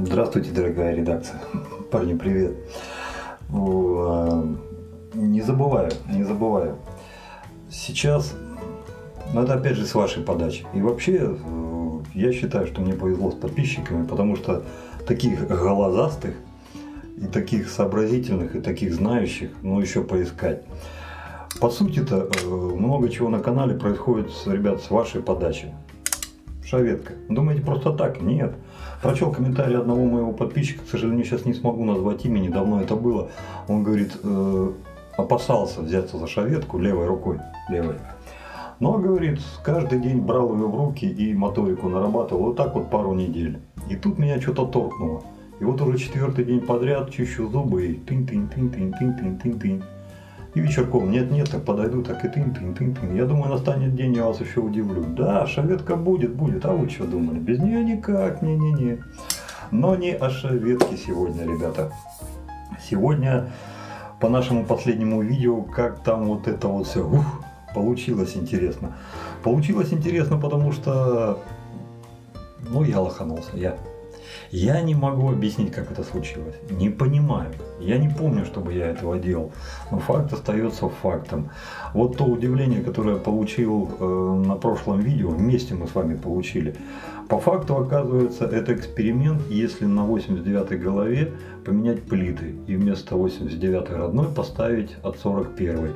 Здравствуйте, дорогая редакция. Парни, привет. Не забываю. Сейчас, это опять же с вашей подачи. И вообще, я считаю, что мне повезло с подписчиками, потому что таких глазастых, и таких сообразительных, и таких знающих, еще поискать. По сути-то, много чего на канале происходит, ребят, с вашей подачи. Шаветка. Думаете, просто так? Нет. Прочел комментарий одного моего подписчика, к сожалению, сейчас не смогу назвать имени, давно это было. Он говорит, опасался взяться за шаветку левой рукой, но, говорит, каждый день брал ее в руки и моторику нарабатывал, вот так вот пару недель. И тут меня что-то торкнуло. И вот уже 4-й день подряд чищу зубы и тынь-тынь-тынь-тынь-тынь-тынь-тынь. И вечерком нет, так подойду, так и тынь-тынь-тынь-тынь. Я думаю, настанет день, я вас еще удивлю. Да, шаветка будет, а вы что думали? Без нее никак, не-не-не. Но не о шаветке сегодня, ребята. Сегодня, по нашему последнему видео, как там вот это вот все, получилось интересно. Получилось интересно, потому что, я лоханулся, Я не могу объяснить, как это случилось. Не понимаю. Я не помню, чтобы я этого делал. Но факт остается фактом. Вот то удивление, которое я получил на прошлом видео, вместе мы с вами получили. По факту, оказывается, это эксперимент, если на 89-й голове поменять плиты. И вместо 89-й родной поставить от 41-й.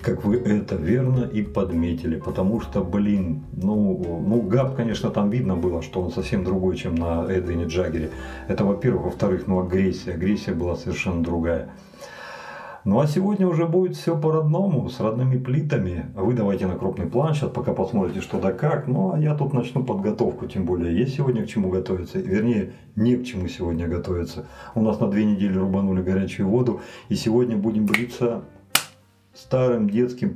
Как вы это верно и подметили, потому что, габ, конечно, там видно было, что он совсем другой, чем на Эдвине Джаггере. Это, во-первых. Во-вторых, агрессия была совершенно другая. А сегодня уже будет все по-родному, с родными плитами. Вы давайте на крупный план сейчас, пока посмотрите что да как. А я тут начну подготовку, тем более есть сегодня к чему готовиться. Вернее, не к чему сегодня готовиться. У нас на 2 недели рубанули горячую воду, и сегодня будем бриться старым дедовским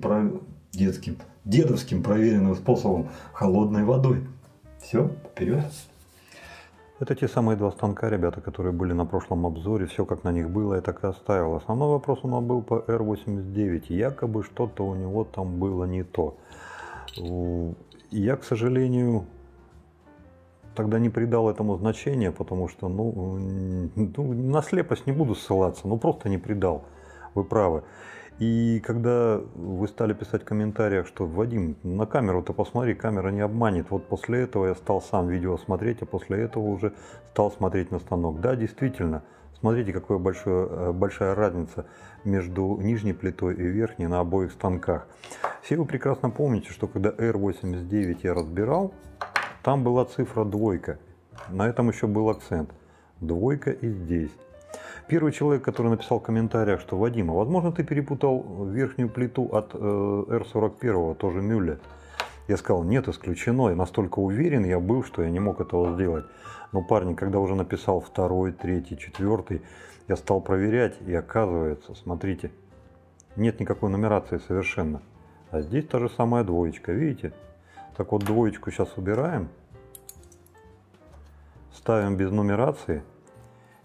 проверенным способом, холодной водой. Все, вперед. Это те самые 2 станка, ребята, которые были на прошлом обзоре. Все как на них было, я так и оставил. Основной вопрос у нас был по R89. Якобы что-то у него там было не то. Я, к сожалению, тогда не придал этому значения, потому что, на слепость не буду ссылаться, просто не придал. Вы правы. И когда вы стали писать в комментариях, что Вадим, на камеру-то посмотри, камера не обманет. Вот после этого я стал сам видео смотреть, а после этого уже стал смотреть на станок. Да, действительно, смотрите, какая большая разница между нижней плитой и верхней на обоих станках. Все вы прекрасно помните, что когда R89 я разбирал, там была цифра 2. На этом еще был акцент. 2 и здесь. Первый человек, который написал в комментариях, что Вадим, возможно, ты перепутал верхнюю плиту от R41, тоже Мюлле. Я сказал, нет, исключено. И настолько уверен я был, что я не мог этого сделать. Но, парни, когда уже написал 2, 3, 4, я стал проверять, и оказывается, смотрите, нет никакой нумерации совершенно. А здесь та же самая 2, видите? Так вот, 2 сейчас убираем, ставим без нумерации.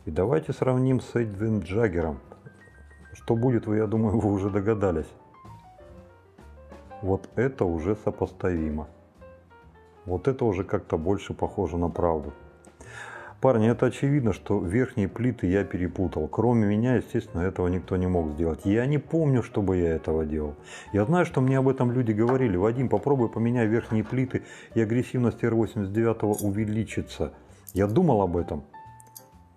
И давайте сравним с Эдвином Джаггером. Что будет, я думаю, вы уже догадались. Вот это уже сопоставимо. Вот это уже как-то больше похоже на правду. Парни, это очевидно, что верхние плиты я перепутал. Кроме меня, естественно, этого никто не мог сделать. Я не помню, чтобы я этого делал. Я знаю, что мне об этом люди говорили. Вадим, попробуй поменяй верхние плиты, и агрессивность R89 увеличится. Я думал об этом.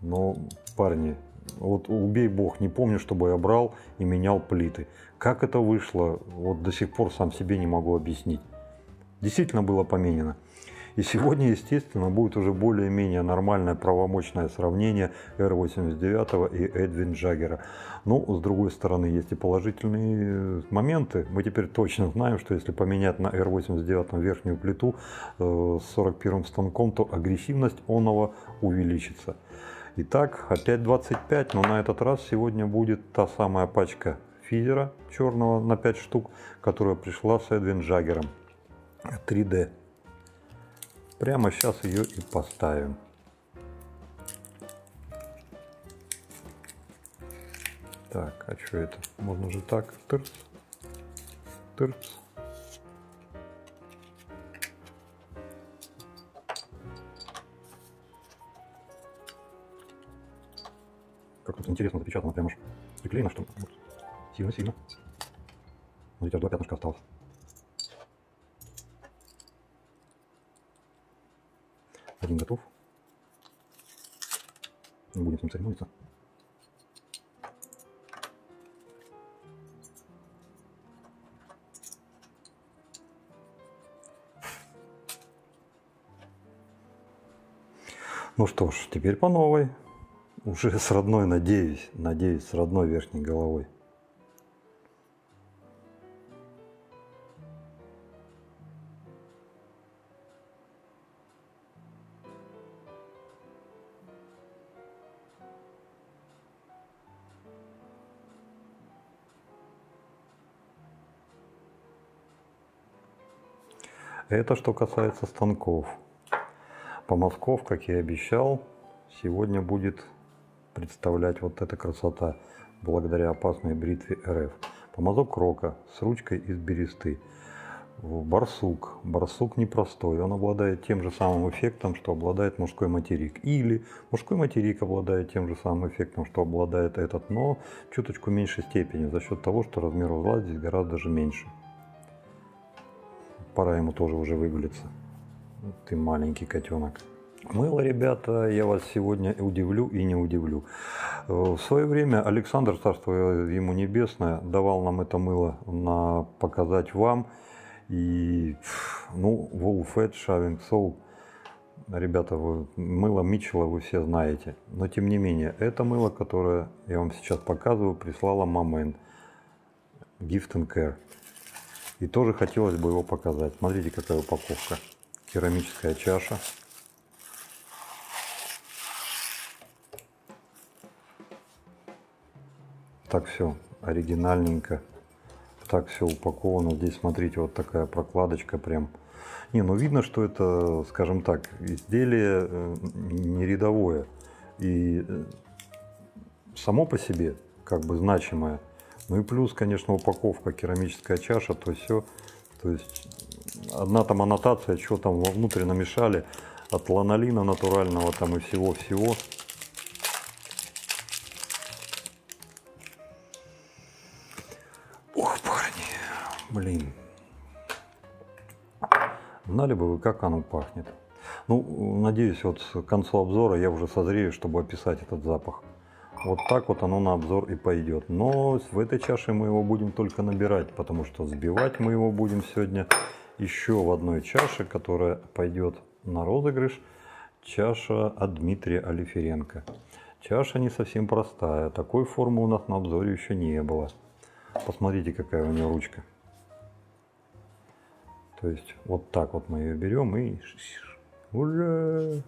Но, парни, вот убей бог, не помню, чтобы я брал и менял плиты. Как это вышло, вот до сих пор сам себе не могу объяснить. Действительно было поменено. И сегодня, естественно, будет уже более-менее нормальное правомочное сравнение R89 и Эдвин Джаггера. Но, с другой стороны, есть и положительные моменты. Мы теперь точно знаем, что если поменять на R89 верхнюю плиту с 41 станком, то агрессивность оного увеличится. Итак, опять 25, но на этот раз сегодня будет та самая пачка физера черного на 5 штук, которая пришла с Эдвин Джаггером 3D. Прямо сейчас ее и поставим. Так, а что это? Можно же так. Тырц. Тырц. Как тут интересно запечатано, прям аж приклеено, что вот. Сильно-сильно. Смотрите, аж 2 пятнышка осталось. Один готов. Не будем с ним церемониться. Ну что ж, теперь по новой. Уже с родной, надеюсь, с родной верхней головой. Это что касается станков. Помазков, как я и обещал, сегодня будет представлять вот эта красота благодаря опасной бритве РФ. Помазок Рока с ручкой из бересты. Барсук. Барсук непростой. Он обладает тем же самым эффектом, что обладает мужской материк. Или мужской материк обладает тем же самым эффектом, что обладает этот, но чуточку меньшей степени, за счет того, что размер узла здесь гораздо же меньше. Пора ему тоже уже выгулиться. Ты маленький котенок. Мыло, ребята, я вас сегодня удивлю и не удивлю. В свое время Александр, царство ему небесное, давал нам это мыло показать вам. И, ну, Wolfed Shaving Soap, ребята, мыло Митчелла вы все знаете. Но, тем не менее, это мыло, которое я вам сейчас показываю, прислала Мамэн. Gift and Care. И тоже хотелось бы его показать. Смотрите, какая упаковка. Керамическая чаша. Так все оригинальненько. Так все упаковано. Здесь, смотрите, вот такая прокладочка прям. Не, ну видно, что это, скажем так, изделие не рядовое. И само по себе как бы значимое. Ну и плюс, конечно, упаковка, керамическая чаша, то все. То есть одна там аннотация, что там внутрь намешали, от ланолина натурального там и всего-всего. Ох, парни, блин. Знали бы вы, как оно пахнет. Ну, надеюсь, вот к концу обзора я уже созрею, чтобы описать этот запах. Вот так вот оно на обзор и пойдет. Но в этой чаше мы его будем только набирать, потому что сбивать мы его будем сегодня еще в одной чаше, которая пойдет на розыгрыш. Чаша от Дмитрия Алиференко. Чаша не совсем простая. Такой формы у нас на обзоре еще не было. Посмотрите, какая у нее ручка. То есть вот так вот мы ее берем и... Ура!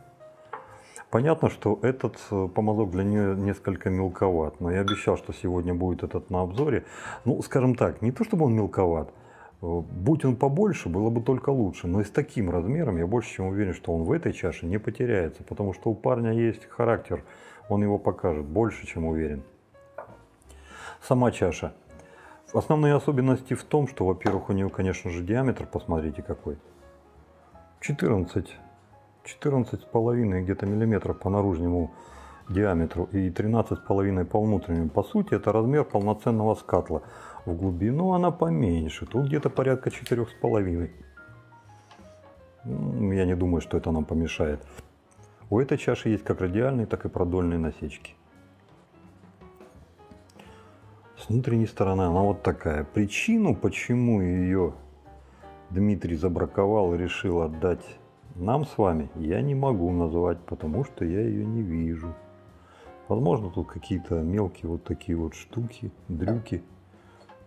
Понятно, что этот помазок для нее несколько мелковат, но я обещал, что сегодня будет этот на обзоре. Ну, скажем так, не то чтобы он мелковат, будь он побольше, было бы только лучше, но и с таким размером я больше чем уверен, что он в этой чаше не потеряется, потому что у парня есть характер, он его покажет, больше чем уверен. Сама чаша. Основные особенности в том, что, во-первых, у нее, конечно же, диаметр, посмотрите какой, 14 14,5 где-то миллиметров по наружнему диаметру и 13,5 по внутреннему. По сути, это размер полноценного скатла. В глубину она поменьше, тут где-то порядка 4,5. Я не думаю, что это нам помешает. У этой чаши есть как радиальные, так и продольные насечки. С внутренней стороны она вот такая. Причину, почему ее Дмитрий забраковал и решил отдать нам с вами, я не могу назвать, потому что я ее не вижу. Возможно, тут какие-то мелкие вот такие вот штуки, дрюки.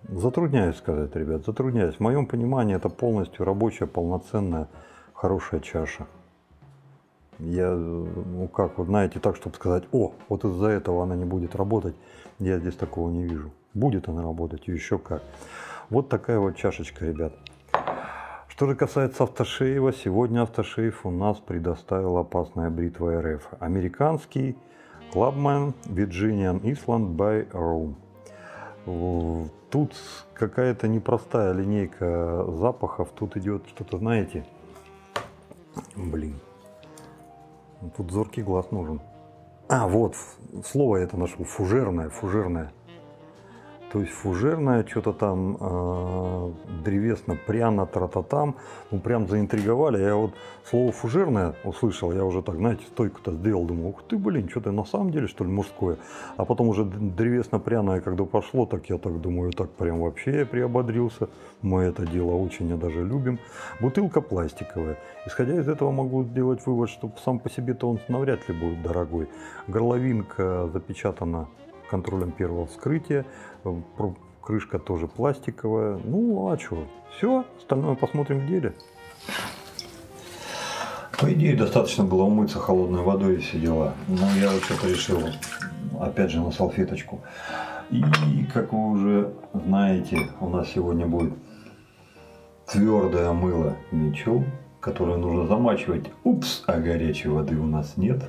Затрудняюсь сказать, ребят, затрудняюсь. В моем понимании это полностью рабочая, полноценная, хорошая чаша. Я, ну как, вот знаете, так, чтобы сказать, о, вот из-за этого она не будет работать, я здесь такого не вижу. Будет она работать, и еще как. Вот такая вот чашечка, ребят. Что же касается автошеева, сегодня автошеев у нас предоставила опасная бритва РФ. Американский Clubman Virginian Island by Rome. Тут какая-то непростая линейка запахов. Тут идет что-то, знаете, блин, тут зоркий глаз нужен. А, вот, слово это нашел, фужерное, фужерное. То есть фужерное, что-то там древесно-пряно, тра-та-там. Ну, прям заинтриговали. Я вот слово фужерное услышал, я уже так, знаете, стойку-то сделал. Думаю, ух ты, блин, что-то на самом деле, что ли, мужское. А потом уже древесно-пряное, когда пошло, так я так думаю, так прям вообще я приободрился. Мы это дело очень даже любим. Бутылка пластиковая. Исходя из этого могу сделать вывод, что сам по себе-то он навряд ли будет дорогой. Горловинка запечатана контролем первого вскрытия, крышка тоже пластиковая. Ну а что? Все, остальное посмотрим в деле. По идее, достаточно было умыться холодной водой и все дела. Но я вот что-то решил, опять же, на салфеточку. И, как вы уже знаете, у нас сегодня будет твердое мыло Митчелл, которое нужно замачивать. Упс, а горячей воды у нас нет.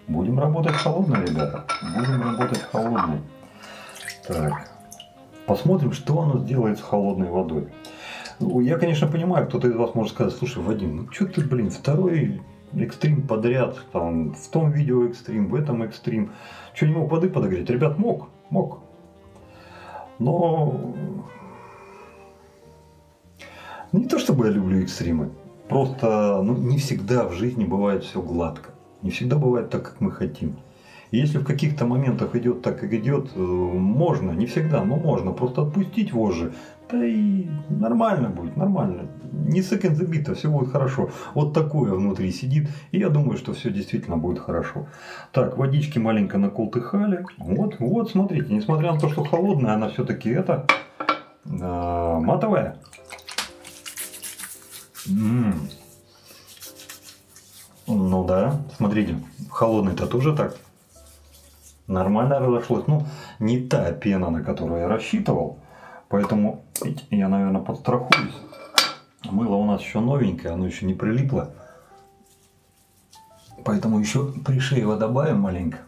Будем работать холодной, ребята. Будем работать холодной. Так. Посмотрим, что оно сделает с холодной водой. Я, конечно, понимаю, кто-то из вас может сказать, слушай, Вадим, ну что ты, блин, второй экстрим подряд, там, в том видео экстрим, в этом экстрим. Что, не мог воды подогреть? Ребят, мог. Но не то, чтобы я люблю экстримы. Просто не всегда в жизни бывает все гладко. Не всегда бывает так, как мы хотим. И если в каких-то моментах идет так, как идет, можно, не всегда, но можно просто отпустить вожжи, да и нормально будет, нормально. Не second the beat, все будет хорошо. Вот такое внутри сидит, и я думаю, что все действительно будет хорошо. Так, водички маленько наколтыхали. Вот, смотрите, несмотря на то, что холодная, она все-таки это матовая. Ну да, смотрите, холодный-то тоже так нормально разошлось. Ну, не та пена, на которую я рассчитывал. Поэтому я, наверное, подстрахуюсь. Мыло у нас еще новенькое, оно еще не прилипло. Поэтому еще пришеево добавим маленько.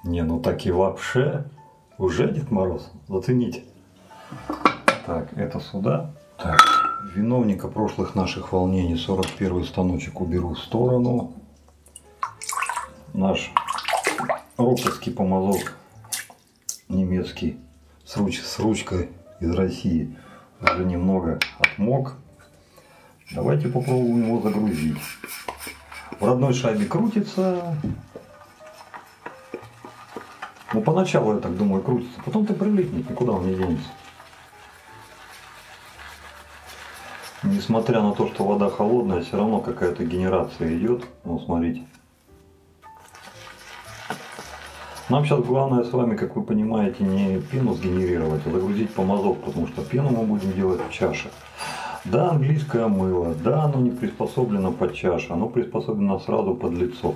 Не, ну так и вообще. Уже Дед Мороз, зацените. Так, это сюда. Так. Виновника прошлых наших волнений 41-й станочек уберу в сторону. Наш роковский помазок немецкий с ручкой из России уже немного отмок. Давайте попробуем его загрузить. В родной шайбе крутится. Ну, поначалу я так думаю крутится, потом-то прилипнет, никуда он не денется. Несмотря на то, что вода холодная, все равно какая-то генерация идет. Ну, смотрите. Нам сейчас главное с вами, как вы понимаете, не пену сгенерировать, а загрузить помазок, потому что пену мы будем делать в чаше. Да, английское мыло, да, оно не приспособлено под чашу, оно приспособлено сразу под лицо.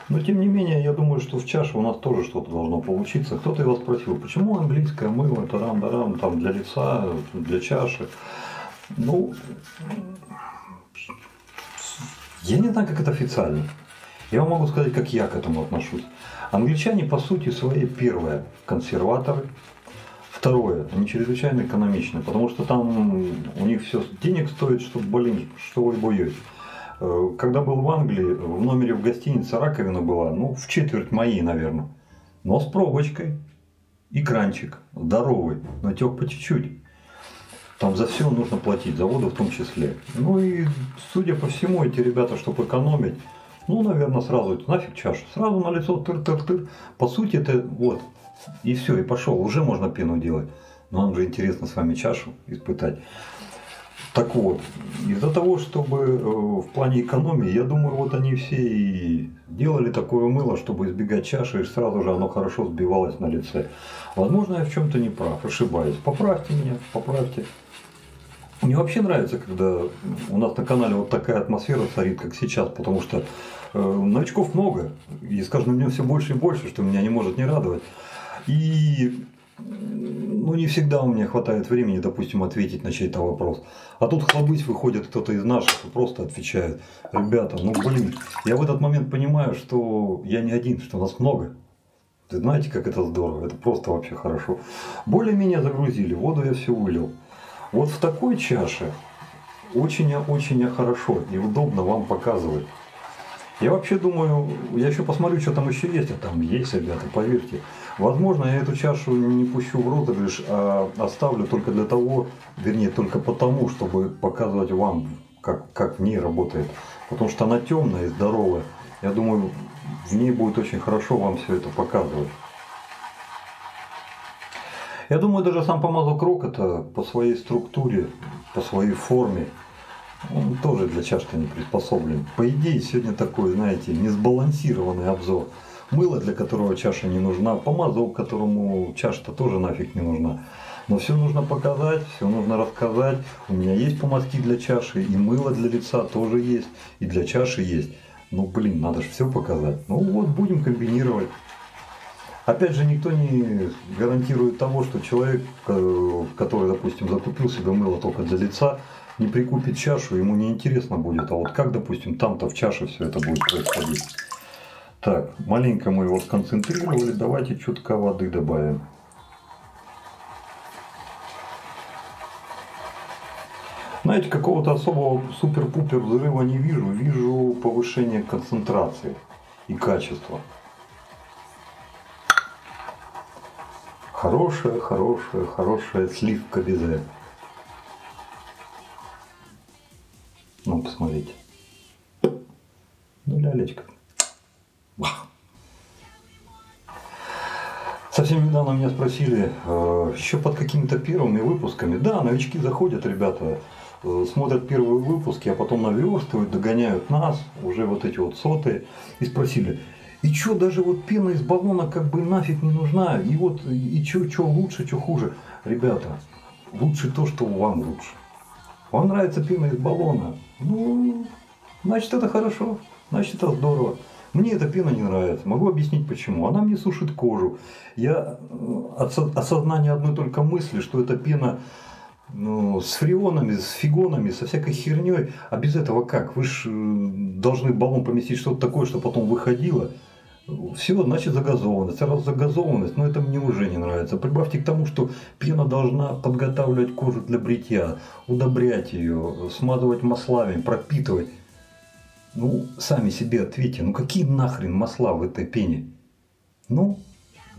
Но тем не менее, я думаю, что в чаше у нас тоже что-то должно получиться. Кто-то из вас спросил, почему английское мыло, тарам-дарам, там для лица, для чаши. Ну, я не знаю, как это официально. Я вам могу сказать, как я к этому отношусь. Англичане, по сути своей, первое, консерваторы. Второе, они чрезвычайно экономичны, потому что там у них все денег стоит, что, блин, что вы боетесь. Когда был в Англии, в номере в гостинице раковина была, ну, в четверть моей, наверное. Но с пробочкой. И кранчик здоровый, но тек по чуть-чуть. Там за все нужно платить, за воду в том числе. Ну и, судя по всему, эти ребята, чтобы экономить, ну, наверное, сразу нафиг чашу. Сразу на лицо тыр-тыр-тыр. По сути, это вот. И все, и пошел. Уже можно пену делать. Но нам же интересно с вами чашу испытать. Так вот, из-за того, чтобы в плане экономии, я думаю, вот они все и делали такое мыло, чтобы избегать чаши, и сразу же оно хорошо сбивалось на лице. Возможно, я в чем-то не прав, ошибаюсь. Поправьте меня, поправьте. Мне вообще нравится, когда у нас на канале вот такая атмосфера царит, как сейчас, потому что новичков много, и с каждым днем все больше и больше, что меня не может не радовать. И ну, не всегда у меня хватает времени, допустим, ответить на чей-то вопрос. А тут хлобысь выходит кто-то из наших и просто отвечает: ребята, ну блин, я в этот момент понимаю, что я не один, что нас много. Вы знаете, как это здорово, это просто вообще хорошо. Более-менее загрузили, воду я все вылил. Вот в такой чаше очень хорошо и удобно вам показывать. Я вообще думаю, я еще посмотрю, что там еще есть. А там есть, ребята, поверьте. Возможно, я эту чашу не пущу в розыгрыш, а оставлю только для того, вернее, только потому, чтобы показывать вам, как в ней работает. Потому что она темная и здоровая. Я думаю, в ней будет очень хорошо вам все это показывать. Я думаю, даже сам помазок Рокета по своей структуре, по своей форме, он тоже для чаш-то не приспособлен. По идее, сегодня такой, знаете, несбалансированный обзор. Мыло, для которого чаша не нужна, помазок, которому чаша-то тоже нафиг не нужна. Но все нужно показать, все нужно рассказать. У меня есть помазки для чаши, и мыло для лица тоже есть, и для чаши есть. Ну блин, надо же все показать. Ну вот, будем комбинировать. Опять же, никто не гарантирует того, что человек, который, допустим, закупил себе мыло только для лица, не прикупит чашу, ему не интересно будет. А вот как, допустим, там-то в чаше все это будет происходить. Так, маленько мы его сконцентрировали, давайте чутка воды добавим. Знаете, какого-то особого супер-пупер взрыва не вижу. Вижу повышение концентрации и качества. Хорошая сливка безе. Ну, посмотрите. Ну, лялечка. Совсем недавно меня спросили, еще под какими-то первыми выпусками. Да, новички заходят, ребята, смотрят первые выпуски, а потом наверстывают, догоняют нас, уже вот эти вот сотые, и спросили: и что, даже вот пена из баллона как бы нафиг не нужна, и вот, и что лучше, что хуже. Ребята, лучше то, что вам лучше. Вам нравится пена из баллона? Ну, значит, это хорошо, значит, это здорово. Мне эта пена не нравится. Могу объяснить почему. Она мне сушит кожу. Я от осознания одной только мысли, что эта пена с фреонами, с фигонами, со всякой херней. А без этого как? Вы же должны в баллон поместить что-то такое, что потом выходило. Все, значит, загазованность. Раз загазованность, но это мне уже не нравится. Прибавьте к тому, что пена должна подготавливать кожу для бритья, удобрять ее, смазывать маслами, пропитывать. Ну, сами себе ответьте, ну какие нахрен масла в этой пене? Ну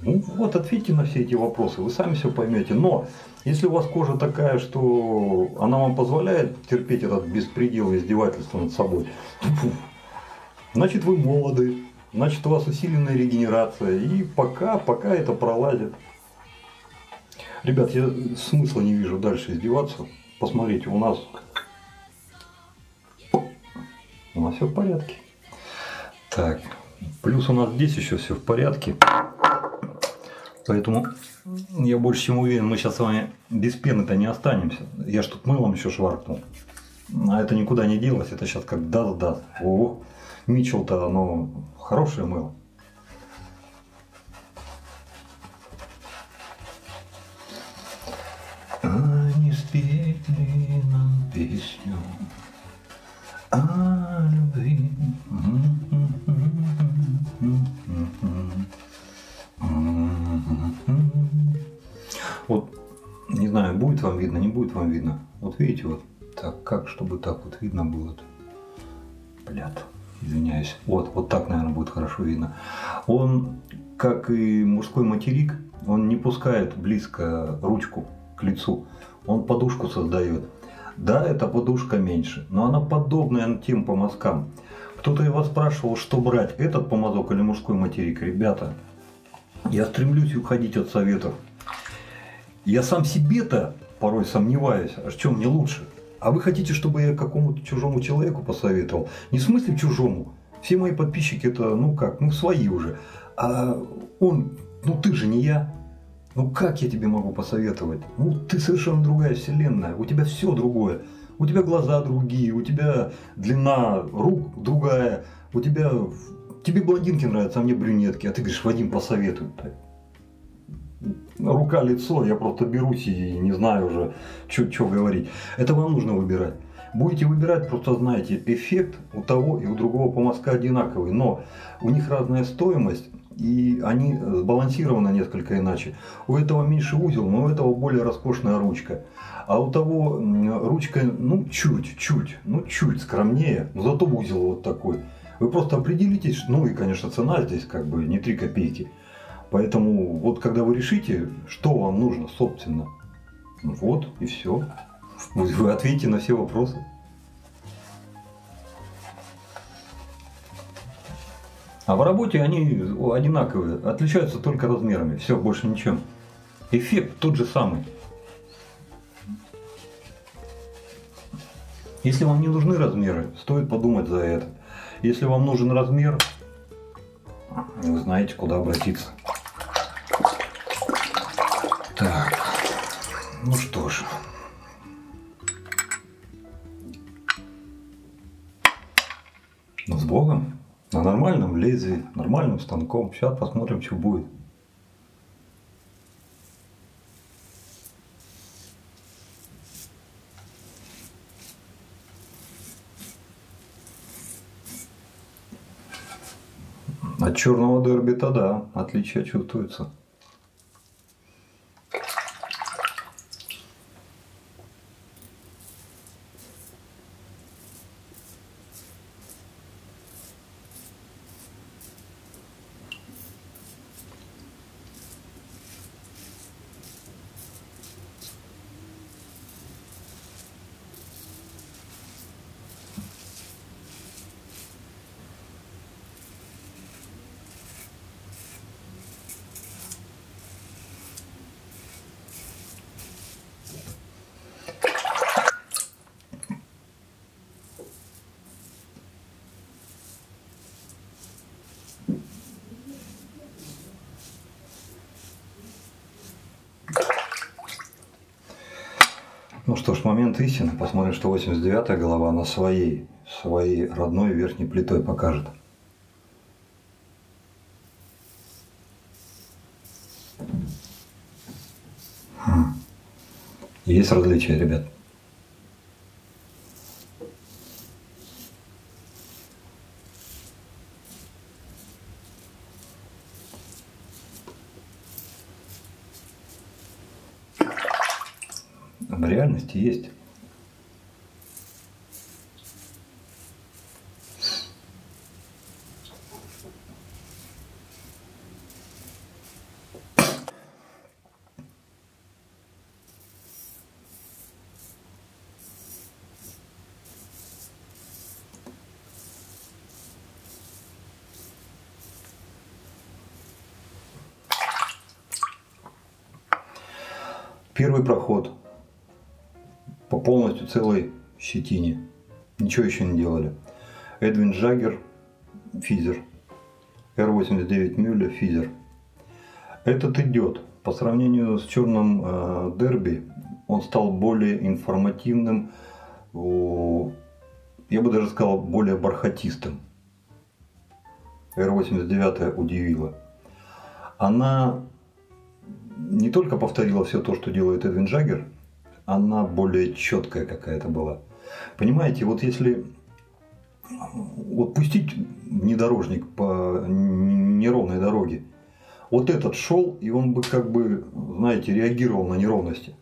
вот ответьте на все эти вопросы, вы сами все поймете. Но если у вас кожа такая, что она вам позволяет терпеть этот беспредел и издевательство над собой, значит, вы молоды, значит, у вас усиленная регенерация, и пока это пролазит. Ребят, я смысла не вижу дальше издеваться. Посмотрите, у нас все в порядке. Так, плюс у нас здесь еще все в порядке. Поэтому я больше чем уверен, мы сейчас с вами без пены-то не останемся. Я ж тут мылом еще шваркнул. А это никуда не делось, это сейчас как даст. О, Митчелл-то оно хорошее мыло. Они спели нам песню о любви. Вот, не знаю, будет вам видно, не будет вам видно. Вот видите, вот так, как, чтобы так вот видно было. взгляд. Извиняюсь. Вот так, наверное, будет хорошо видно. Он, как и мужской материк, он не пускает близко ручку к лицу. Он подушку создает. Да, эта подушка меньше, но она подобная тем помазкам. Кто-то и вас спрашивал, что брать, этот помазок или мужской материк. Ребята, я стремлюсь уходить от советов. Я сам себе-то порой сомневаюсь, а что мне лучше? А вы хотите, чтобы я какому-то чужому человеку посоветовал? Не в смысле чужому. Все мои подписчики это, свои уже. А он, ты же не я. Как я тебе могу посоветовать? Ты совершенно другая вселенная. У тебя все другое. У тебя глаза другие, у тебя длина рук другая. Тебе блондинки нравятся, а мне брюнетки. А ты говоришь, Вадим, посоветуй. Рука, лицо, я просто берусь и не знаю уже, что говорить. Это вам нужно выбирать. Будете выбирать, просто знаете, эффект у того и у другого помазка одинаковый, но у них разная стоимость, и они сбалансированы несколько иначе. У этого меньше узел, но у этого более роскошная ручка. А у того ручка, чуть скромнее, но зато узел вот такой. Вы просто определитесь, и, конечно, цена здесь не 3 копейки. Поэтому когда вы решите, что вам нужно, собственно, и все. Вы ответите на все вопросы. А в работе они одинаковые, отличаются только размерами. Все, больше ничем. Эффект тот же самый. Если вам не нужны размеры, стоит подумать за это. Если вам нужен размер, вы знаете, куда обратиться. Так, что ж. С Богом. На нормальном лезвии, нормальным станком. Сейчас посмотрим, что будет. От черного дерби-то да, отличие чувствуется. Что ж, момент истины. Посмотрим, что 89-я голова на своей родной верхней плитой покажет. Есть различия, ребят. В реальности есть. Первый проход по полностью целой щетине. Ничего еще не делали. Эдвин Джаггер, физер. R89 Мюлле, физер. Этот идет. По сравнению с черным дерби, он стал более информативным, я бы даже сказал, более бархатистым. R89 удивила. Она не только повторила все то, что делает Эдвин Джаггер, она более четкая какая-то была. Понимаете, если пустить внедорожник по неровной дороге, этот шел, и он бы знаете, реагировал на неровности.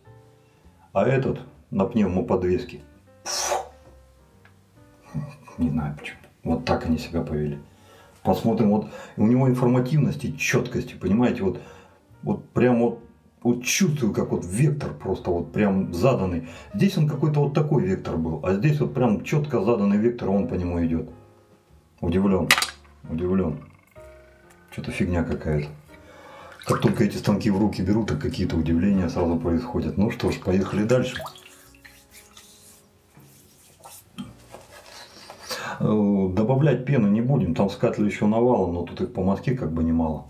А этот на пневмоподвеске. Не знаю почему. Вот так они себя повели. Посмотрим, вот у него информативности, четкости, понимаете, вот прям вот чувствую, как вот вектор просто вот прям заданный. Здесь он какой-то вот такой вектор был, а здесь вот прям четко заданный вектор, он по нему идет. Удивлен, удивлен. Что-то фигня какая-то. Как только эти станки в руки берут, так какие-то удивления сразу происходят. Ну что ж, поехали дальше. Добавлять пены не будем, там скатли еще навалом, но тут их по мазке как бы немало.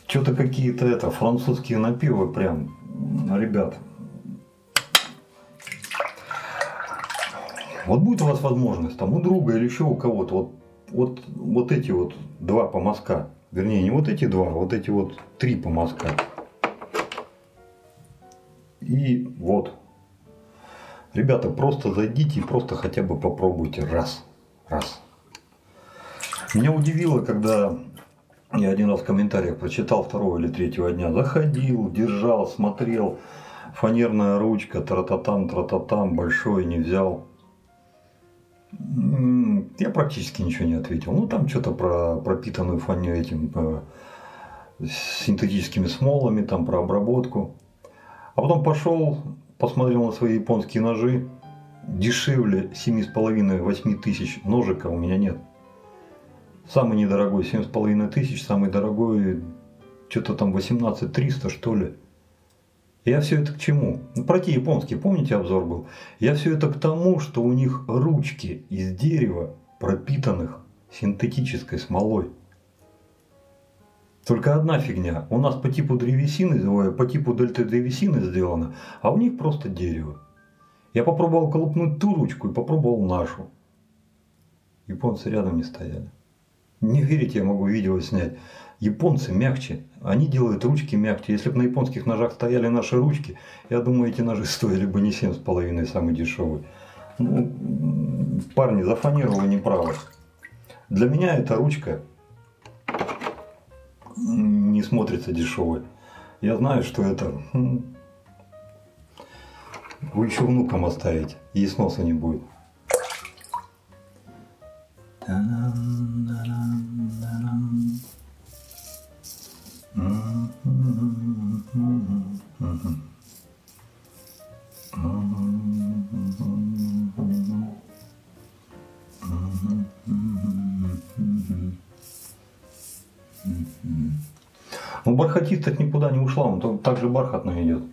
Что-то какие-то французские напевы прям, ребят. Вот будет у вас возможность, там у друга или еще у кого-то, вот эти вот два помазка, вернее не вот эти два, вот эти вот три помазка. И вот. Ребята, просто зайдите и просто хотя бы попробуйте раз. Меня удивило, когда я один раз в комментариях прочитал 2-го или 3-го дня. Заходил, держал, смотрел. Фанерная ручка, тра-та-там, большой не взял. Я практически ничего не ответил. Ну там что-то про пропитанную фанеру этим синтетическими смолами, там про обработку. А потом пошел, посмотрел на свои японские ножи. Дешевле 7,5-8 тысяч ножика у меня нет. Самый недорогой 7,5 тысяч, самый дорогой что-то там 18 300 что ли. Я все это к чему? Ну, про те японские, помните, обзор был? Я все это к тому, что у них ручки из дерева, пропитанных синтетической смолой. Только одна фигня. У нас по типу древесины, по типу дельта-древесины сделано, а у них просто дерево. Я попробовал колупнуть ту ручку и попробовал нашу. Японцы рядом не стояли. Не верите, я могу видео снять. Японцы мягче. Они делают ручки мягче. Если бы на японских ножах стояли наши ручки, я думаю, эти ножи стоили бы не 7,5, самый дешевый. Ну, парни, за фанеру вы не правы. Для меня эта ручка не смотрится дешевой. Я знаю, что это... Вы еще внукам оставите, и сноса не будет. Ну, бархатистость никуда не ушла, он так же бархатно идет.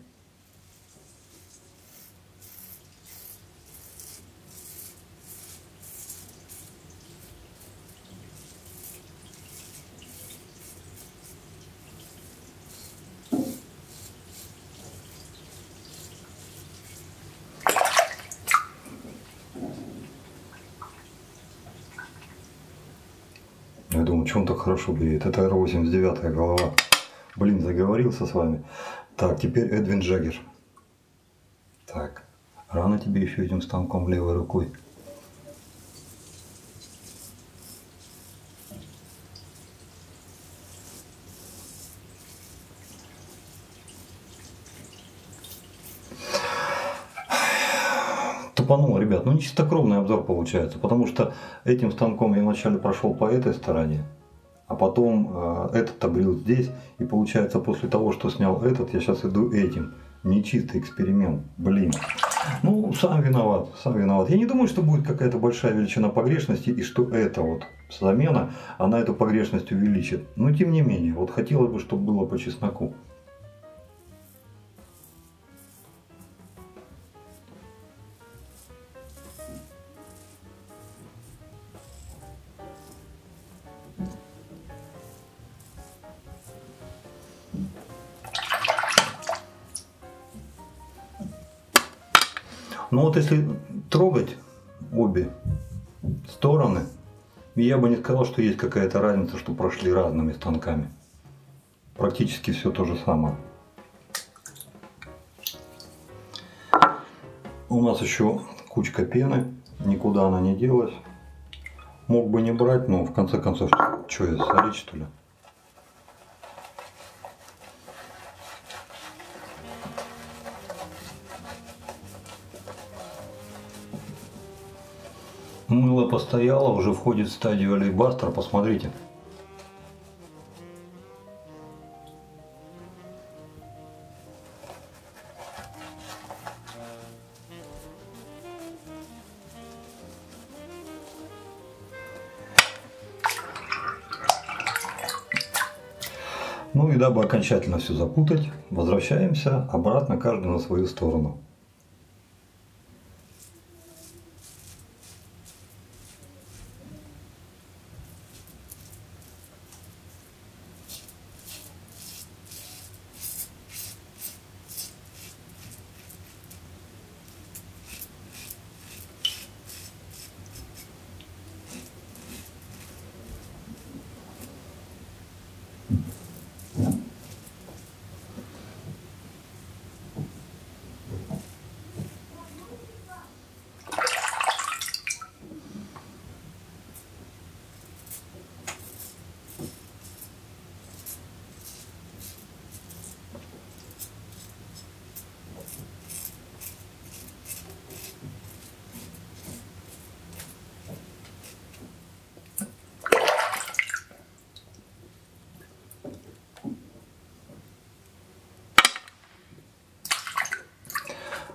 Я думаю, что он так хорошо бреет. Это R89 голова. Блин, заговорился с вами. Так, теперь Эдвин Джаггер. Так, рано тебе еще этим станком левой рукой. Тупанул, ребят. Ну, не чистокровный обзор получается, потому что этим станком я вначале прошел по этой стороне, а потом этот обрил здесь, и получается после того, что снял этот, я сейчас иду этим. Нечистый эксперимент, блин. Ну, сам виноват, сам виноват. Я не думаю, что будет какая-то большая величина погрешности, и что эта вот замена, она эту погрешность увеличит. Но тем не менее, вот хотелось бы, чтобы было по чесноку. Ну вот если трогать обе стороны, я бы не сказал, что есть какая-то разница, что прошли разными станками. Практически все то же самое. У нас еще кучка пены, никуда она не делась. Мог бы не брать, но в конце концов, что я, солить что ли? Мыло постояло, уже входит в стадию алебастра, посмотрите. Ну и дабы окончательно все запутать, возвращаемся обратно, каждый на свою сторону.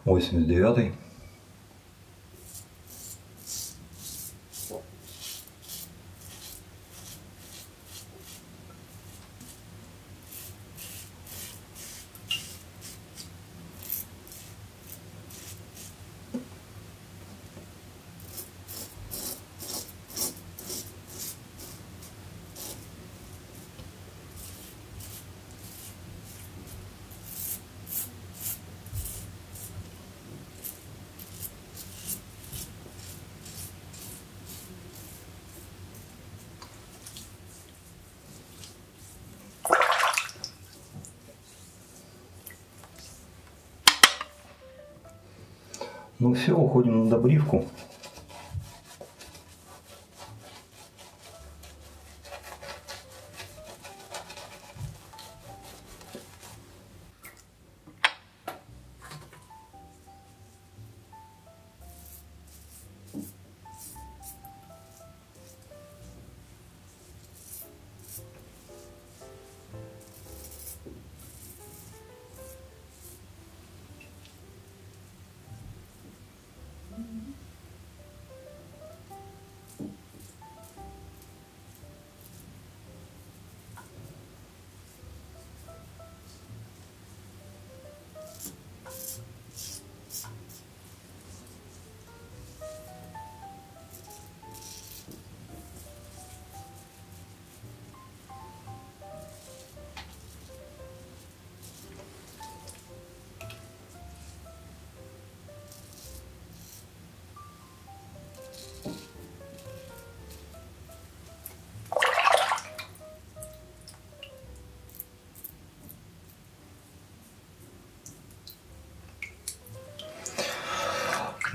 Восемьдесят девятый. Ну все, уходим на добривку.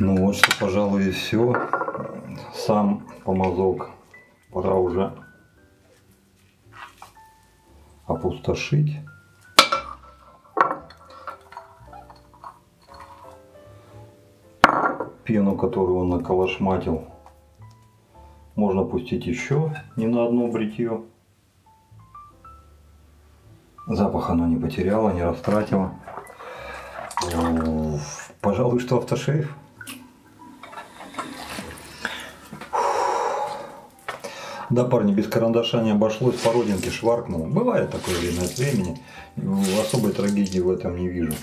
Ну вот что, пожалуй, и все. Сам помазок пора уже опустошить. Пену, которую он наколошматил, можно пустить еще не на одно бритье. Запах оно не потеряло, не растратило. Пожалуй, что автошейф. Да, парни, без карандаша не обошлось, по родинке шваркнуло. Бывает такое время от времени. Особой трагедии в этом не вижу.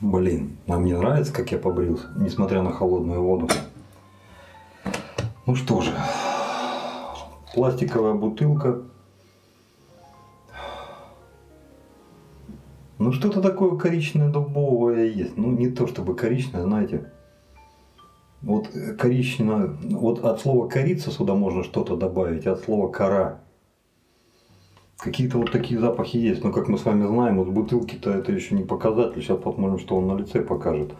Блин, а мне нравится, как я побрился, несмотря на холодную воду. Ну что же, пластиковая бутылка. Ну что-то такое коричневое есть. Ну не то чтобы коричневое, знаете. Вот коричневое, вот от слова корица сюда можно что-то добавить, от слова кора. Какие-то вот такие запахи есть. Но как мы с вами знаем, вот бутылки-то это еще не показатель. Сейчас посмотрим, что он на лице покажет.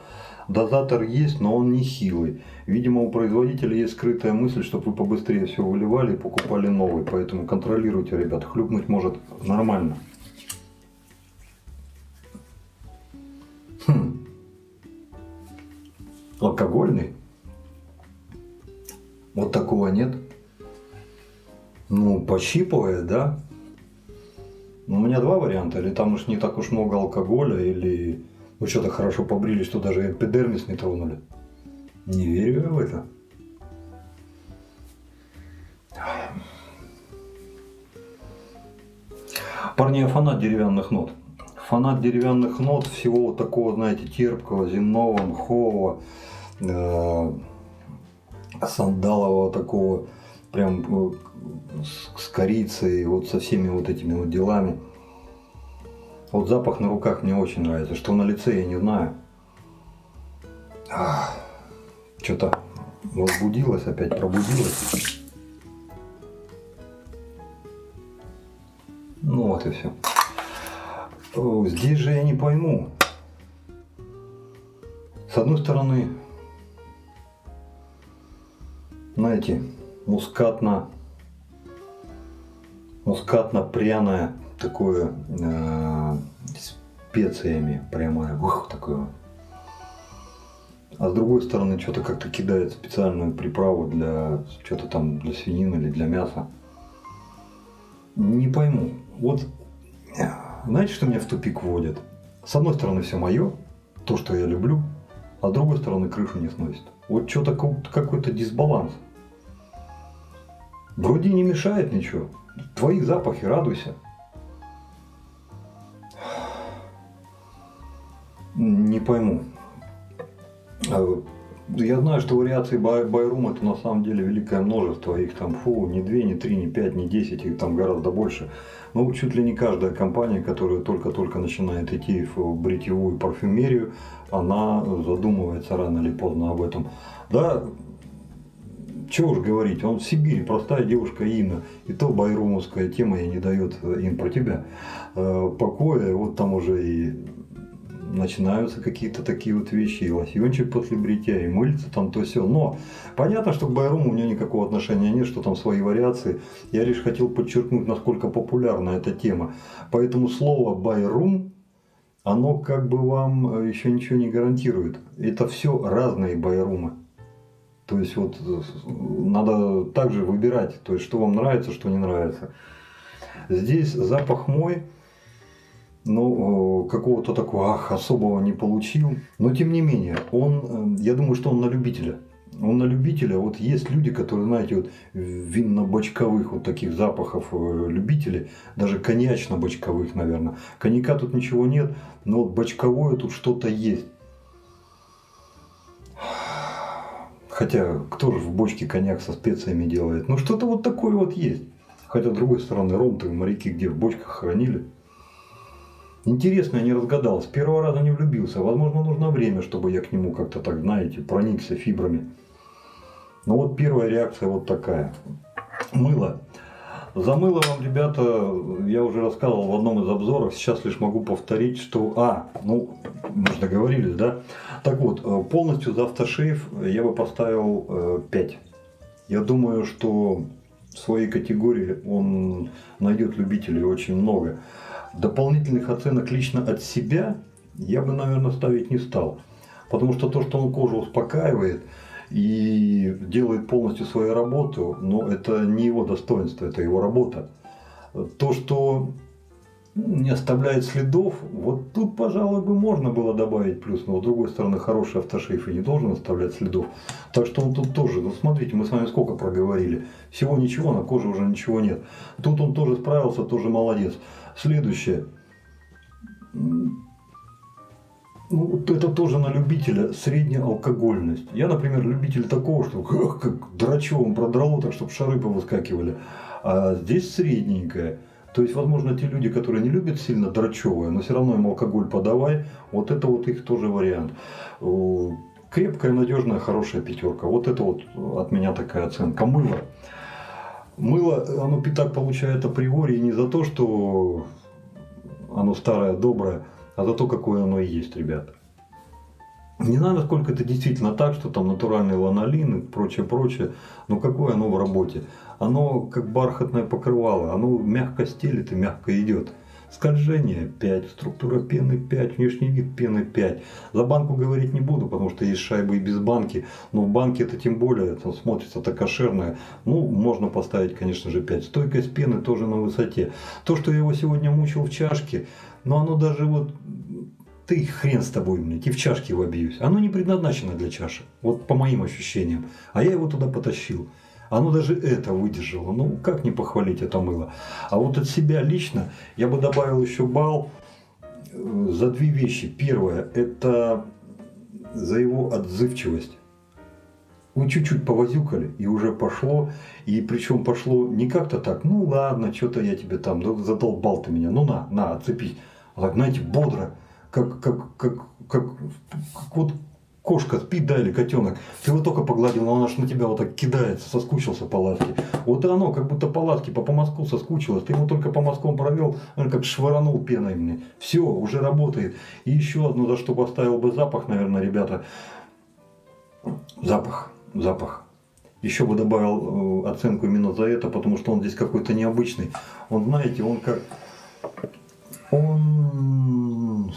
Дозатор есть, но он не хилый. Видимо, у производителя есть скрытая мысль, чтобы вы побыстрее все выливали и покупали новый. Поэтому контролируйте, ребят. Хлюпнуть может нормально. Алкогольный? Вот такого нет. Ну, пощипывает, да? У меня два варианта. Или там уж не так уж много алкоголя, или вы что-то хорошо побрили, что даже эпидермис не тронули. Не верю я в это. Парни, я фанат деревянных нот. Фанат деревянных нот, всего вот такого, знаете, терпкого, земного, мхового, сандалового такого, прям с корицей, вот со всеми вот этими вот делами. Вот запах на руках мне очень нравится, что на лице я не знаю. Что-то возбудилось, опять пробудилось. Ну вот и все. Здесь же я не пойму. С одной стороны, знаете, мускатно-пряное такое, специями, прямо такое. А с другой стороны, что-то как-то кидает специальную приправу для что-то там, для свинины или для мяса. Не пойму. Вот, знаете, что меня в тупик вводит? С одной стороны, все мое, то, что я люблю, а с другой стороны, крышу не сносит. Вот что-то какой-то дисбаланс. Вроде не мешает ничего. Твои запахи, радуйся. Не пойму. Я знаю, что вариаций Байрум это на самом деле великое множество. Их там не 2, не 3, не 5, не 10, их там гораздо больше. Ну, чуть ли не каждая компания, которая только-только начинает идти в бритьевую парфюмерию, она задумывается рано или поздно об этом. Да, чего уж говорить, он в Сибири, простая девушка Инна, и то байрумовская тема ей не дает, Ин, про тебя, покоя, вот там уже и начинаются какие-то такие вот вещи, и лосьончик после бритья, и мыльца там, то все. Но понятно, что к Байруму у меня никакого отношения нет, что там свои вариации. Я лишь хотел подчеркнуть, насколько популярна эта тема. Поэтому слово Байрум, оно как бы вам еще ничего не гарантирует. Это все разные Байрумы. То есть вот надо также выбирать, то есть что вам нравится, что не нравится. Здесь запах мой. Ну, какого-то такого особого не получил. Но тем не менее, я думаю, что он на любителя. Он на любителя. Вот есть люди, которые, знаете, вот винно-бочковых вот таких запахов любители, даже коньячно-бочковых, наверное. Коньяка тут ничего нет, но вот бочковое тут что-то есть. Хотя, кто же в бочке коньяк со специями делает? Ну, что-то вот такое вот есть. Хотя, с другой стороны, ром-то моряки где в бочках хранили. Интересно, я не разгадал. С первого раза не влюбился. Возможно, нужно время, чтобы я к нему как-то так, знаете, проникся фибрами. Но вот первая реакция вот такая. Мыло. За мыло вам, ребята, я уже рассказывал в одном из обзоров. Сейчас лишь могу повторить, что... мы же договорились, да? Так вот, полностью за автошейв я бы поставил 5. Я думаю, что в своей категории он найдет любителей очень много. Дополнительных оценок лично от себя я бы, наверное, ставить не стал. Потому что то, что он кожу успокаивает и делает полностью свою работу, но это не его достоинство, это его работа. То, что не оставляет следов, вот тут, пожалуй, бы можно было добавить плюс. Но с другой стороны, хороший автошейф и не должен оставлять следов. Так что он тут тоже, ну смотрите, мы с вами сколько проговорили. Всего ничего, на коже уже ничего нет. Тут он тоже справился, тоже молодец. Следующее. Ну, это тоже на любителя средняя алкогольность. Я, например, любитель такого, что как драчевым продрало, так чтобы шары повыскакивали. А здесь средненькая. То есть, возможно, те люди, которые не любят сильно драчевое, но все равно им алкоголь подавай, вот это вот их тоже вариант. Крепкая, надежная, хорошая пятерка. Вот это вот от меня такая оценка. Мыло. Мыло, оно пятак получает априори не за то, что оно старое, доброе, а за то, какое оно и есть, ребята. Не знаю, насколько это действительно так, что там натуральный ланолин и прочее. Но какое оно в работе? Оно как бархатное покрывало, оно мягко стелит и мягко идет. Скольжение 5, структура пены 5, внешний вид пены 5. За банку говорить не буду, потому что есть шайбы и без банки. Но в банке это тем более, это смотрится-то кошерное. Ну, можно поставить, конечно же, 5. Стойкость пены тоже на высоте. То, что я его сегодня мучил в чашке, но оно даже вот... Ты хрен с тобой, блядь, и в чашке вобьюсь. Оно не предназначено для чаши. Вот по моим ощущениям. А я его туда потащил. Оно даже это выдержало. Ну, как не похвалить это мыло. А вот от себя лично я бы добавил еще балл за две вещи. Первое, это за его отзывчивость. Вы чуть-чуть повозюкали, и уже пошло. И причем пошло не как-то так, ну ладно, что-то я тебе там, задолбал ты меня. Ну на, отцепись. А так, знаете, бодро. Как вот кошка спит, да, или котенок. Ты его только погладил, но она ж на тебя вот так кидается, соскучился по ласке. Вот и оно, как будто по ласке, по помазку соскучилось. Ты его только по мазкам провел, он как швыранул пеной мне. Все, уже работает. И еще одно, за что поставил бы запах, наверное, ребята. Запах. Еще бы добавил оценку именно за это, потому что он здесь какой-то необычный. Он, знаете, он как... Он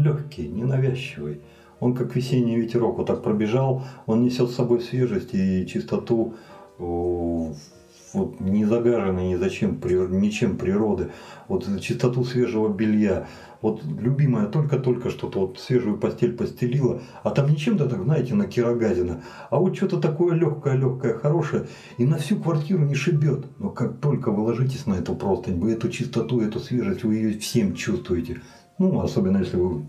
легкий, ненавязчивый. Он как весенний ветерок вот так пробежал. Он несет с собой свежесть и чистоту, вот, не загаженной ничем природы. Вот чистоту свежего белья. Вот любимая только что-то вот свежую постель постелила, а там не чем-то так, знаете, накирогазина, а вот что-то такое легкое, хорошее, и на всю квартиру не шибет. Но как только вы ложитесь на эту простынь, вы эту чистоту, эту свежесть, вы ее всем чувствуете. Ну, особенно если вы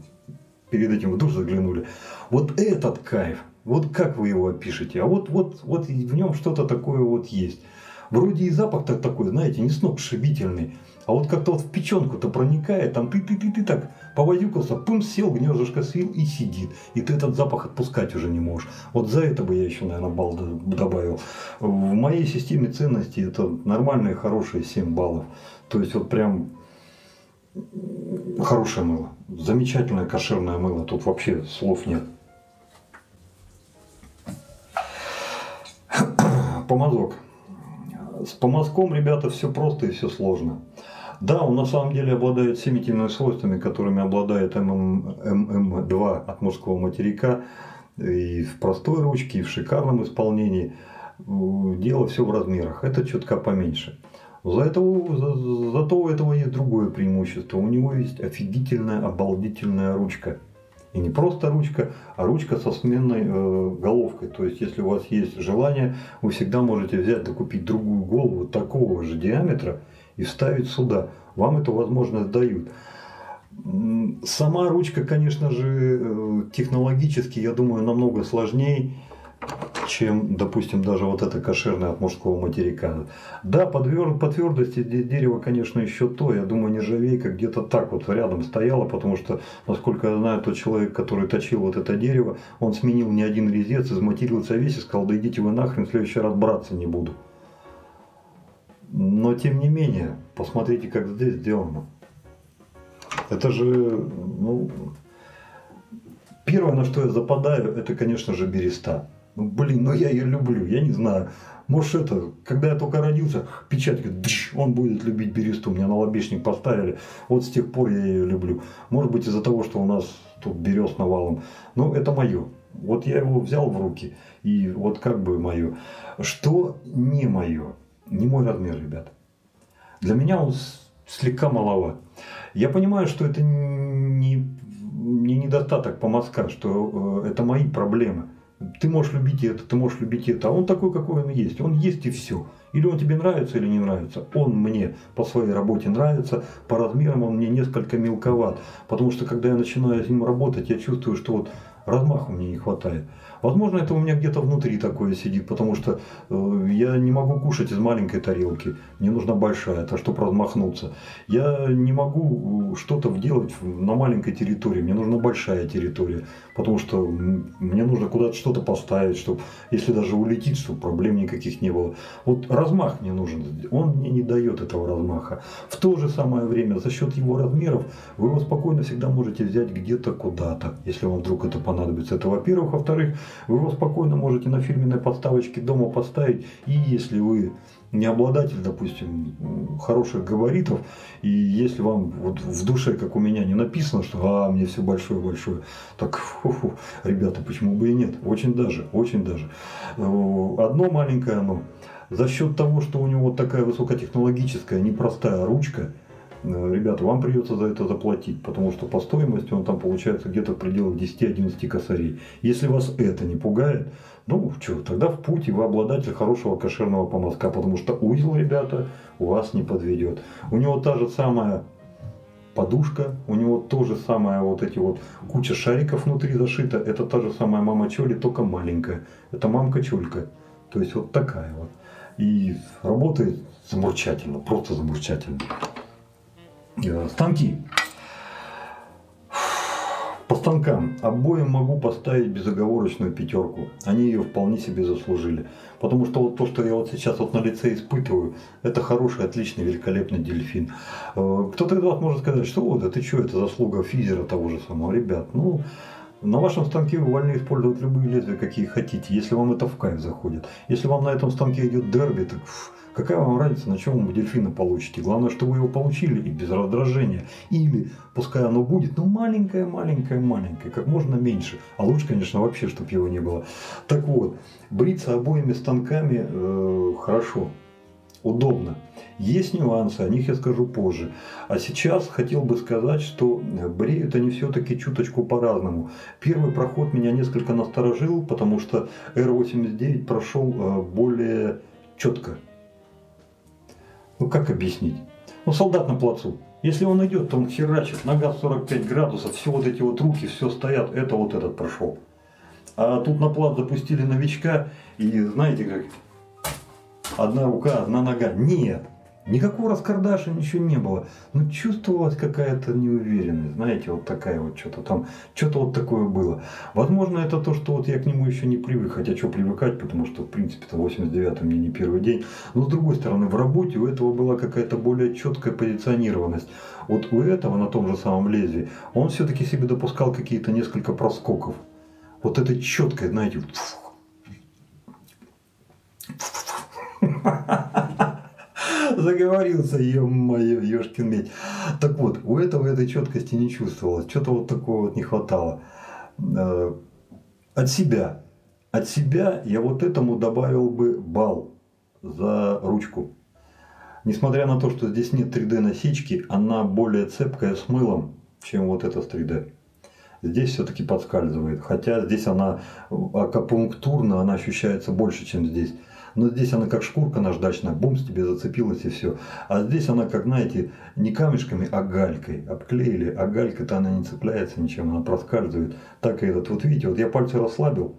перед этим в душ заглянули. Вот этот кайф, вот как вы его опишете, а вот в нем что-то такое вот есть. Вроде и запах-то такой, знаете, не сногсшибительный, а вот как-то вот в печенку-то проникает, там ты так повозюкался, пум, сел, гнездышко свил и сидит. И ты этот запах отпускать уже не можешь. Вот за это бы я еще, наверное, балл добавил. В моей системе ценностей это нормальные, хорошие 7 баллов. То есть вот прям... Хорошее мыло. Замечательное кошерное мыло. Тут вообще слов нет. Помазок. С помазком, ребята, все просто и все сложно. Да, он на самом деле обладает всеми теми свойствами, которыми обладает ММ2 от мужского материка. И в простой ручке, и в шикарном исполнении. Дело все в размерах. Это чутка поменьше. Зато у этого есть другое преимущество. У него есть офигительная, обалдительная ручка. И не просто ручка, а ручка со сменной головкой. То есть, если у вас есть желание, вы всегда можете взять, докупить другую голову такого же диаметра и вставить сюда. Вам эту возможность дают. Сама ручка, конечно же, технологически, я думаю, намного сложнее, чем, допустим, даже вот это кошерное от мужского материка. Да, по твердости дерево, конечно, еще то. Я думаю, нержавейка где-то так вот рядом стояла, потому что, насколько я знаю, тот человек, который точил вот это дерево, он сменил не один резец, изматерился весь и сказал, да идите вы нахрен, в следующий раз браться не буду. Но, тем не менее, посмотрите, как здесь сделано. Это же, ну... Первое, на что я западаю, это, конечно же, береста. Ну, блин, ну я ее люблю, я не знаю. Может это, когда я только родился, печать, он будет любить бересту. Меня на лобешник поставили, вот с тех пор я ее люблю. Может быть из-за того, что у нас тут берез навалом. Но это мое. Вот я его взял в руки, и вот как бы мое. Что не мое? Не мой размер, ребята. Для меня он слегка маловат. Я понимаю, что это не недостаток помазка, что это мои проблемы. Ты можешь любить это, ты можешь любить это, а он такой, какой он есть. Он есть и все. Или он тебе нравится, или не нравится. Он мне по своей работе нравится, по размерам он мне несколько мелковат. Потому что, когда я начинаю с ним работать, я чувствую, что вот размаху мне не хватает. Возможно, это у меня где-то внутри такое сидит, потому что я не могу кушать из маленькой тарелки. Мне нужна большая, это чтобы размахнуться. Я не могу что-то делать на маленькой территории. Мне нужна большая территория, потому что мне нужно куда-то что-то поставить, чтобы, если даже улетит, чтобы проблем никаких не было. Вот размах мне нужен. Он мне не дает этого размаха. В то же самое время, за счет его размеров, вы его спокойно всегда можете взять где-то куда-то, если вам вдруг это понадобится. Это во-первых. Во-вторых, вы его спокойно можете на фирменной подставочке дома поставить. И если вы не обладатель, допустим, хороших габаритов, и если вам вот в душе, как у меня, не написано, что мне все большое-большое, так, ребята, почему бы и нет? Очень даже, очень даже. Одно маленькое оно. За счет того, что у него вот такая высокотехнологическая, непростая ручка, ребята, вам придется за это заплатить, потому что по стоимости он там получается где-то в пределах 10-11 косарей. Если вас это не пугает, ну что, тогда в путь, и вы обладатель хорошего кошерного помазка, потому что узел, ребята, у вас не подведет. У него та же самая подушка, у него то же самое вот эти вот куча шариков внутри зашита, это та же самая мама Чоли, только маленькая. Это мамка Чолька, то есть вот такая вот. И работает замурчательно, просто замурчательно. Станки. По станкам обоим могу поставить безоговорочную 5. Они ее вполне себе заслужили. Потому что вот то, что я вот сейчас вот на лице испытываю, это хороший, отличный, великолепный дельфин. Кто-то из вас может сказать, что вот, это что, это заслуга физера того же самого. Ребят, ну, на вашем станке вы вольны использовать любые лезвия, какие хотите, если вам это в кайф заходит. Если вам на этом станке идет дерби, так какая вам разница, на чем вы дельфина получите? Главное, чтобы вы его получили и без раздражения. Или, пускай оно будет, но маленькое, как можно меньше. А лучше, конечно, вообще, чтобы его не было. Так вот, бриться обоими станками хорошо, удобно. Есть нюансы, о них я скажу позже. А сейчас хотел бы сказать, что бреют они все-таки чуточку по-разному. Первый проход меня несколько насторожил, потому что R89 прошел более четко. Ну как объяснить? Ну солдат на плацу. Если он идет, то он херачит, нога 45 градусов, все вот эти вот руки, все стоят, это вот этот прошел. А тут на плац запустили новичка, и знаете как, одна рука, одна нога. Нет, никакого раскардаша, ничего не было. Но чувствовалась какая-то неуверенность, знаете, вот такая вот что-то там, что-то вот такое было. Возможно, это то, что вот я к нему еще не привык, хотя что привыкать, потому что, в принципе-то, 89-й мне не первый день. Но, с другой стороны, в работе у этого была какая-то более четкая позиционированность. Вот у этого, на том же самом лезвии, он все-таки себе допускал какие-то несколько проскоков. Вот это четкое, знаете, заговорился, ё-моё, ёшкин медь. Так вот, у этого этой четкости не чувствовалось, что-то вот такого вот не хватало. От себя я вот этому добавил бы балл за ручку. Несмотря на то, что здесь нет 3D насечки, она более цепкая с мылом, чем вот эта с 3D. Здесь все-таки подскальзывает, хотя здесь она акупунктурно, она ощущается больше, чем здесь. Но здесь она как шкурка наждачная, бумс, тебе зацепилась и все. А здесь она, как знаете, не камешками, а галькой. Обклеили, а галька-то она не цепляется ничем, она проскальзывает. Так и этот, вот видите, вот я пальцы расслабил,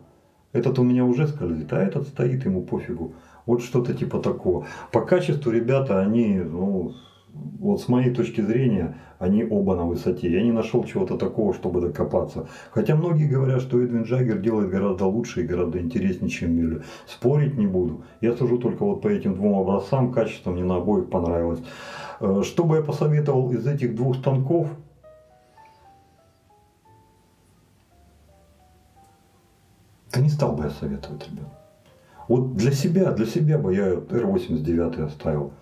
этот у меня уже скользит, а этот стоит, ему пофигу. Вот что-то типа такого. По качеству, ребята, они, ну, вот с моей точки зрения, они оба на высоте. Я не нашел чего-то такого, чтобы докопаться. Хотя многие говорят, что Эдвин Джаггер делает гораздо лучше и гораздо интереснее, чем Мюллер. Спорить не буду. Я сужу только вот по этим двум образцам. Качество мне на обоих понравилось. Что бы я посоветовал из этих двух станков? Да не стал бы я советовать, ребят. Вот для себя бы я R89 оставил.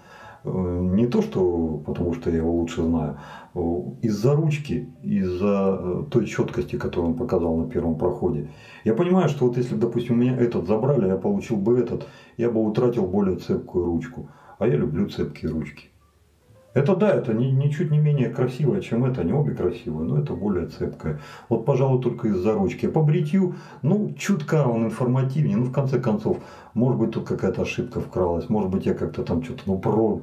Не то, что потому что я его лучше знаю. Из-за ручки, из-за той четкости, которую он показал на первом проходе. Я понимаю, что вот если, допустим, у меня этот забрали, я получил бы этот, я бы утратил более цепкую ручку. А я люблю цепкие ручки. Это да, это ничуть не менее красивое, чем это. Они обе красивые, но это более цепкое. Вот, пожалуй, только из-за ручки. По бритью, ну, чутка он информативнее. Ну, в конце концов, может быть, тут какая-то ошибка вкралась. Может быть, я как-то там что-то, ну,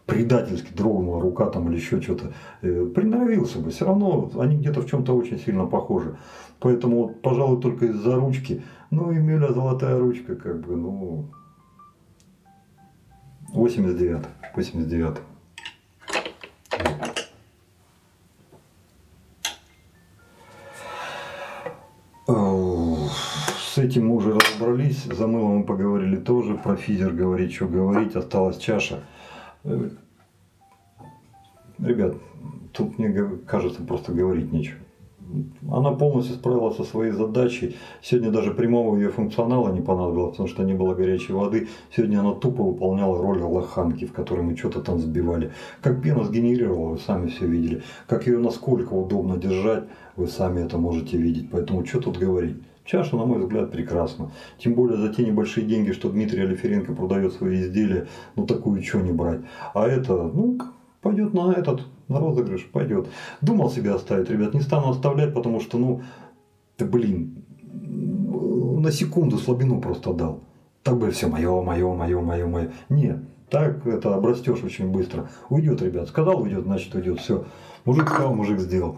предательски дрогнула рука там или еще что-то. Приноровился бы. Все равно они где-то в чем-то очень сильно похожи. Поэтому, вот, пожалуй, только из-за ручки Ну, Емеля золотая ручка, как бы, ну, 89. 89. С этим мы уже разобрались, за мылом мы поговорили тоже, про физер говорить, что говорить, осталась чаша. Ребят, тут мне кажется просто говорить нечего. Она полностью справилась со своей задачей. Сегодня даже прямого ее функционала не понадобилось, потому что не было горячей воды. Сегодня она тупо выполняла роль лоханки, в которой мы что-то там сбивали. Как пена сгенерировала, вы сами все видели. Как ее насколько удобно держать, вы сами это можете видеть. Поэтому что тут говорить? Чаша, на мой взгляд, прекрасна. Тем более за те небольшие деньги, что Дмитрий Алиференко продает свои изделия, ну такую что не брать. А это, ну, пойдет на на розыгрыш, пойдет. Думал себе оставить, ребят, не стану оставлять, потому что, ну, да блин, на секунду слабину просто дал. Так бы все мое. Нет, так это обрастешь очень быстро. Уйдет, ребят. Сказал уйдет, значит уйдет. Все. Мужик сказал, мужик сделал.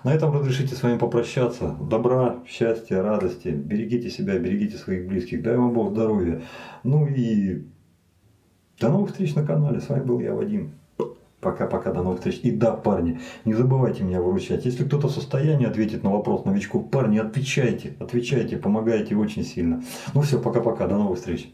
На этом разрешите с вами попрощаться. Добра, счастья, радости. Берегите себя, берегите своих близких. Дай вам Бог здоровья. Ну и до новых встреч на канале. С вами был я, Вадим. Пока-пока, до новых встреч. И да, парни, не забывайте меня выручать. Если кто-то в состоянии ответить на вопрос новичков, парни, отвечайте, помогаете очень сильно. Ну все, пока-пока, до новых встреч.